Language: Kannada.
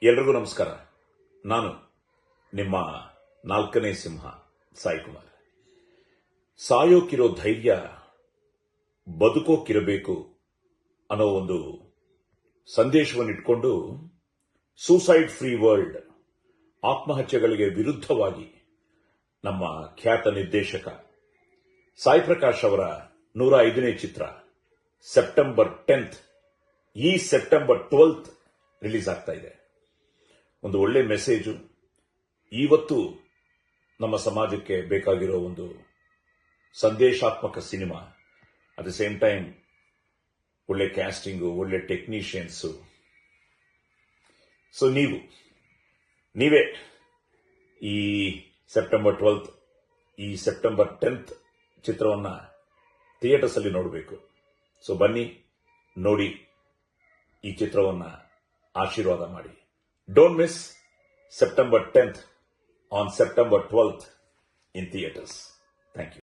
ಎಲ್ರಿಗೂ ನಮಸ್ಕಾರ. ನಾನು ನಿಮ್ಮ ನಾಲ್ಕನೇ ಸಿಂಹ ಸಾಯಿ ಕುಮಾರ್. ಸಾಯೋಕಿರೋ ಧೈರ್ಯ ಬದುಕೋಕಿರಬೇಕು ಅನ್ನೋ ಒಂದು ಸಂದೇಶವನ್ನು ಇಟ್ಕೊಂಡು ಸೂಸೈಡ್ ಫ್ರೀ ವರ್ಲ್ಡ್, ಆತ್ಮಹತ್ಯೆಗಳಿಗೆ ವಿರುದ್ಧವಾಗಿ ನಮ್ಮ ಖ್ಯಾತ ನಿರ್ದೇಶಕ ಸಾಯಿ ಪ್ರಕಾಶ್ ಅವರ 105ನೇ ಚಿತ್ರ ಸೆಪ್ಟೆಂಬರ್ 10th, ಈ ಸೆಪ್ಟೆಂಬರ್ 12th ರಿಲೀಸ್ ಆಗ್ತಾ ಇದೆ. ಒಂದು ಒಳ್ಳೆ ಮೆಸೇಜು, ಇವತ್ತು ನಮ್ಮ ಸಮಾಜಕ್ಕೆ ಬೇಕಾಗಿರೋ ಒಂದು ಸಂದೇಶಾತ್ಮಕ cinema. At the same time ಒಳ್ಳೆ ಕ್ಯಾಸ್ಟಿಂಗು, ಒಳ್ಳೆ ಟೆಕ್ನಿಷಿಯನ್ಸು. ಸೊ ನೀವೇ ಈ ಸೆಪ್ಟೆಂಬರ್ 12th, ಈ ಸೆಪ್ಟೆಂಬರ್ 10th ಚಿತ್ರವನ್ನು ಥಿಯೇಟರ್ಸ್ ಅಲ್ಲಿ ನೋಡಬೇಕು. ಸೊ ಬನ್ನಿ, ನೋಡಿ, ಈ ಚಿತ್ರವನ್ನು ಆಶೀರ್ವಾದ ಮಾಡಿ. Don't miss September 10th on September 12th in theaters. Thank you.